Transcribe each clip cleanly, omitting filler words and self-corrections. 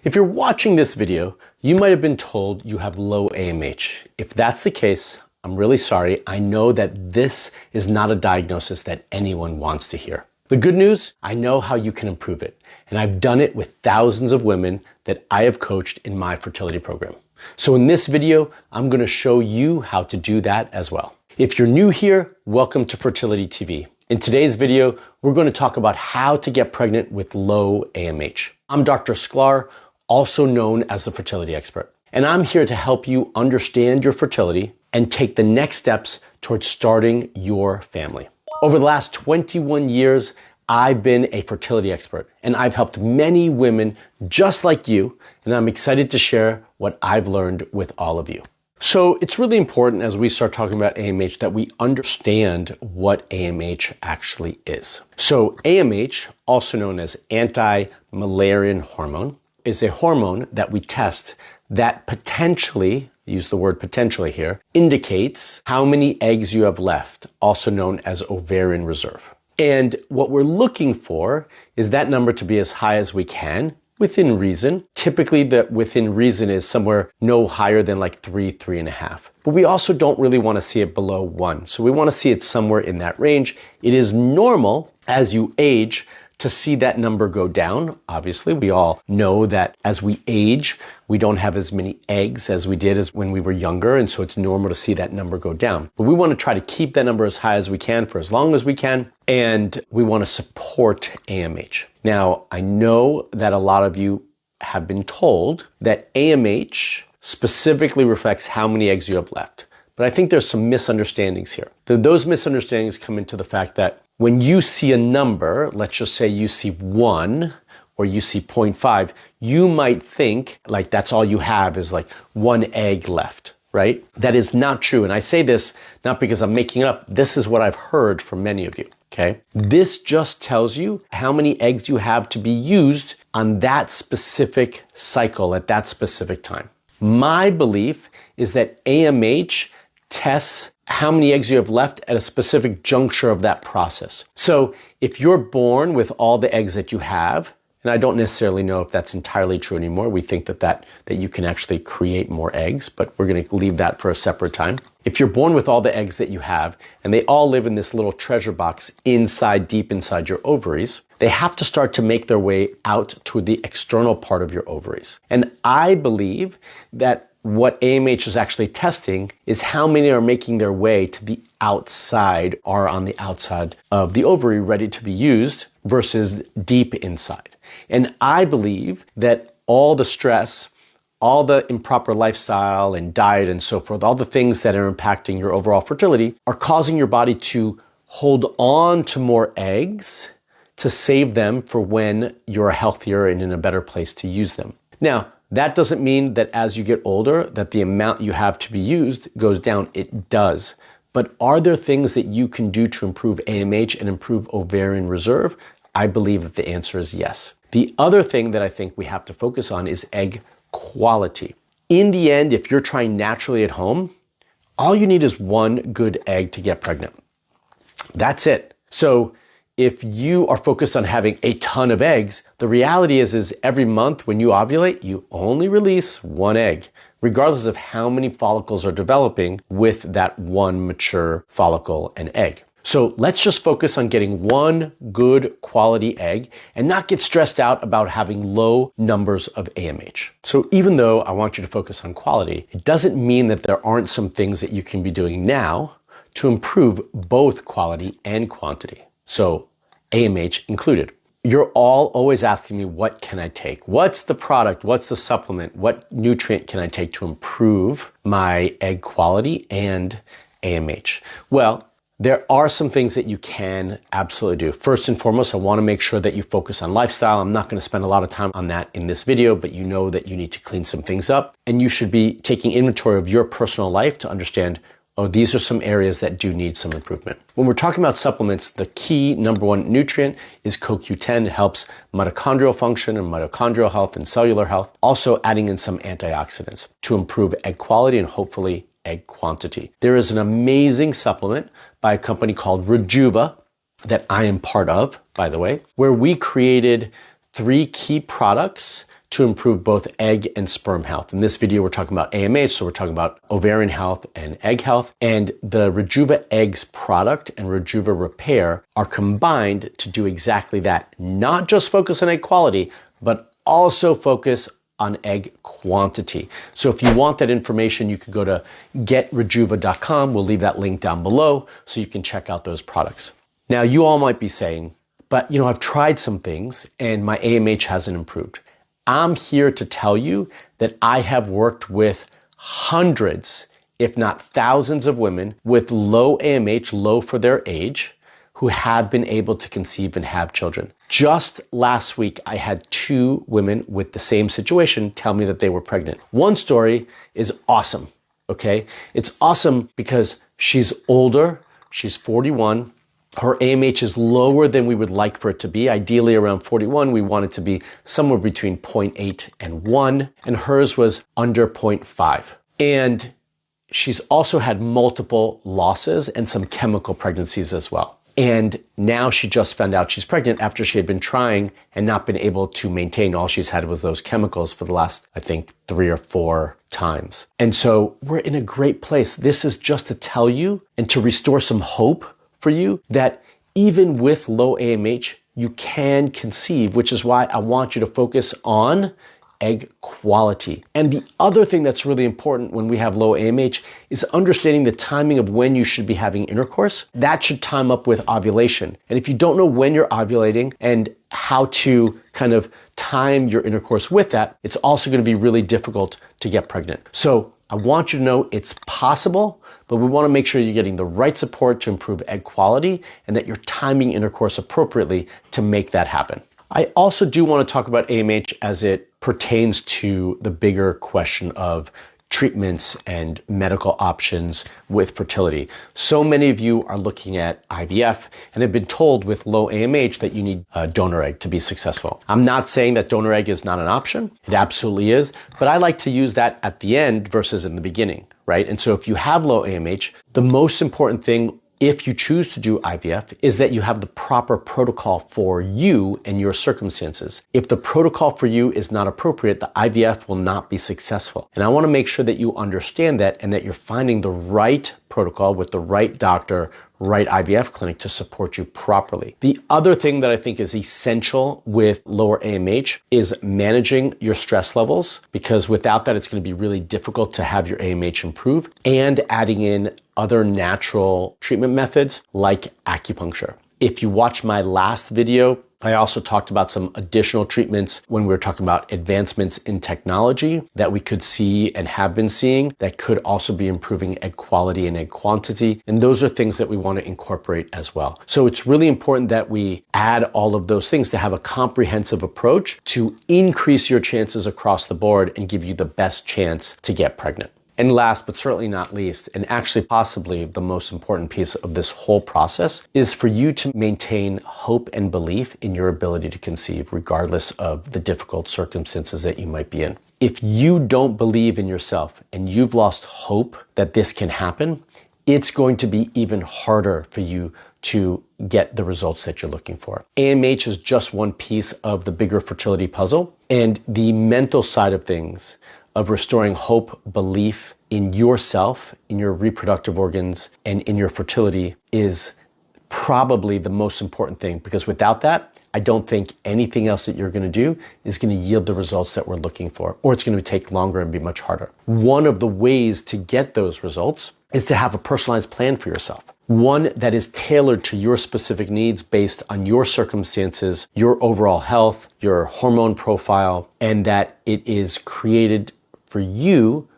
If you're watching this video, you might have been told you have low AMH. If that's the case, I'm really sorry. I know that this is not a diagnosis that anyone wants to hear. The good news, I know how you can improve it. And I've done it with thousands of women that I have coached in my fertility program. So in this video, I'm going to show you how to do that as well. If you're new here, welcome to FertilityTV. In today's video, we're going to talk about how to get pregnant with low AMH. I'm Dr. Sklar, also known as the fertility expert. And I'm here to help you understand your fertility and take the next steps towards starting your family. Over the last 21 years, I've been a fertility expert and I've helped many women just like you, and I'm excited to share what I've learned with all of you. So it's really important as we start talking about AMH that we understand what AMH actually is. So AMH, also known as anti-müllerian hormone, is a hormone that we test that potentially, use the word potentially here, indicates how many eggs you have left, also known as ovarian reserve. And what we're looking for is that number to be as high as we can within reason. Typically the within reason is somewhere no higher than like 3.5. But we also don't really want to see it below 1. So we want to see it somewhere in that range. It is normal as you age to see that number go down. Obviously, we all know that as we age, we don't have as many eggs as we did as when we were younger. And so it's normal to see that number go down. But we want to try to keep that number as high as we can for as long as we can. And we want to support AMH. Now, I know that a lot of you have been told that AMH specifically reflects how many eggs you have left. But I think there's some misunderstandings here. Those misunderstandings come into the fact that when you see a number, let's just say you see 1 or you see 0.5, you might think like that's all you have is like 1 egg left, right? That is not true. And I say this not because I'm making it up. This is what I've heard from many of you, okay? This just tells you how many eggs you have to be used on that specific cycle at that specific time. My belief is that AMH tests how many eggs you have left at a specific juncture of that process. So if you're born with all the eggs that you have, and I don't necessarily know if that's entirely true anymore. We think that you can actually create more eggs, but we're going to leave that for a separate time. If you're born with all the eggs that you have, and they all live in this little treasure box deep inside your ovaries, they have to start to make their way out to the external part of your ovaries. And I believe that what AMH is actually testing is how many are making their way to the outside, or on the outside of the ovary, ready to be used versus deep inside. And I believe that all the stress, all the improper lifestyle and diet and so forth, all the things that are impacting your overall fertility are causing your body to hold on to more eggs to save them for when you're healthier and in a better place to use them. Now, that doesn't mean that as you get older, that the amount you have to be used goes down. It does. But are there things that you can do to improve AMH and improve ovarian reserve? I believe that the answer is yes. The other thing that I think we have to focus on is egg quality. In the end, if you're trying naturally at home, all you need is 1 good egg to get pregnant. That's it. So if you are focused on having a ton of eggs, the reality is every month when you ovulate, you only release 1 egg, regardless of how many follicles are developing with that 1 mature follicle and egg. So let's just focus on getting 1 good quality egg and not get stressed out about having low numbers of AMH. So even though I want you to focus on quality, it doesn't mean that there aren't some things that you can be doing now to improve both quality and quantity. So AMH included. You're all always asking me, what can I take? What's the product? What's the supplement? What nutrient can I take to improve my egg quality and AMH? Well, there are some things that you can absolutely do. First and foremost, I want to make sure that you focus on lifestyle. I'm not going to spend a lot of time on that in this video, but you know that you need to clean some things up, and you should be taking inventory of your personal life to understand, oh, these are some areas that do need some improvement. When we're talking about supplements, the key number 1 nutrient is CoQ10. It helps mitochondrial function and mitochondrial health and cellular health. Also adding in some antioxidants to improve egg quality and hopefully egg quantity. There is an amazing supplement by a company called Rejuva that I am part of, by the way, where we created 3 key products to improve both egg and sperm health. In this video, we're talking about AMH, so we're talking about ovarian health and egg health. And the Rejuva Eggs product and Rejuva Repair are combined to do exactly that. Not just focus on egg quality, but also focus on egg quantity. So if you want that information, you can go to getrejuva.com. We'll leave that link down below so you can check out those products. Now, you all might be saying, but I've tried some things and my AMH hasn't improved. I'm here to tell you that I have worked with hundreds, if not thousands of women with low AMH, low for their age, who have been able to conceive and have children. Just last week, I had 2 women with the same situation tell me that they were pregnant. One story is awesome, okay? It's awesome because she's older, she's 41, her AMH is lower than we would like for it to be. Ideally around 41, we want it to be somewhere between 0.8 and 1, and hers was under 0.5. And she's also had multiple losses and some chemical pregnancies as well. And now she just found out she's pregnant after she had been trying and not been able to maintain. All she's had was those chemicals for the last, I think, 3 or 4 times. And so we're in a great place. This is just to tell you and to restore some hope for you that even with low AMH, you can conceive, which is why I want you to focus on egg quality. And the other thing that's really important when we have low AMH is understanding the timing of when you should be having intercourse. That should time up with ovulation. And if you don't know when you're ovulating and how to kind of time your intercourse with that, it's also going to be really difficult to get pregnant. So I want you to know it's possible, but we want to make sure you're getting the right support to improve egg quality and that you're timing intercourse appropriately to make that happen. I also do want to talk about AMH as it pertains to the bigger question of treatments and medical options with fertility. So many of you are looking at IVF and have been told with low AMH that you need a donor egg to be successful. I'm not saying that donor egg is not an option. It absolutely is, but I like to use that at the end versus in the beginning, right? And so if you have low AMH, the most important thing if you choose to do IVF is that you have the proper protocol for you and your circumstances. If the protocol for you is not appropriate, the IVF will not be successful. And I want to make sure that you understand that and that you're finding the right protocol with the right doctor, right IVF clinic to support you properly. The other thing that I think is essential with lower AMH is managing your stress levels, because without that, it's going to be really difficult to have your AMH improve, and adding in other natural treatment methods like acupuncture. If you watch my last video, I also talked about some additional treatments when we were talking about advancements in technology that we could see and have been seeing that could also be improving egg quality and egg quantity. And those are things that we want to incorporate as well. So it's really important that we add all of those things to have a comprehensive approach to increase your chances across the board and give you the best chance to get pregnant. And last, but certainly not least, and actually possibly the most important piece of this whole process, is for you to maintain hope and belief in your ability to conceive, regardless of the difficult circumstances that you might be in. If you don't believe in yourself and you've lost hope that this can happen, it's going to be even harder for you to get the results that you're looking for. AMH is just one piece of the bigger fertility puzzle, and the mental side of things, of restoring hope, belief in yourself, in your reproductive organs, and in your fertility is probably the most important thing, because without that, I don't think anything else that you're going to do is going to yield the results that we're looking for, or it's going to take longer and be much harder. One of the ways to get those results is to have a personalized plan for yourself. One that is tailored to your specific needs based on your circumstances, your overall health, your hormone profile, and that it is created for you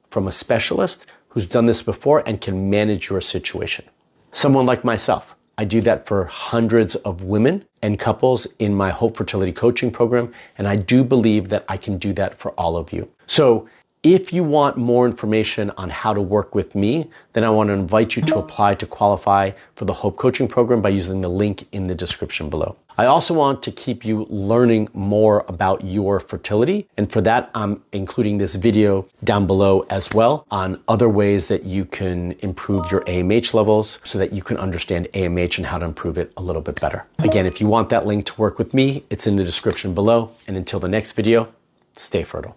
from a specialist who's done this before and can manage your situation. Someone like myself, I do that for hundreds of women and couples in my Hope Fertility Coaching Program, and I do believe that I can do that for all of you. So if you want more information on how to work with me, then I want to invite you to apply to qualify for the Hope Coaching Program by using the link in the description below. I also want to keep you learning more about your fertility, and for that, I'm including this video down below as well on other ways that you can improve your AMH levels so that you can understand AMH and how to improve it a little bit better. Again, if you want that link to work with me, it's in the description below, and until the next video, Stay fertile.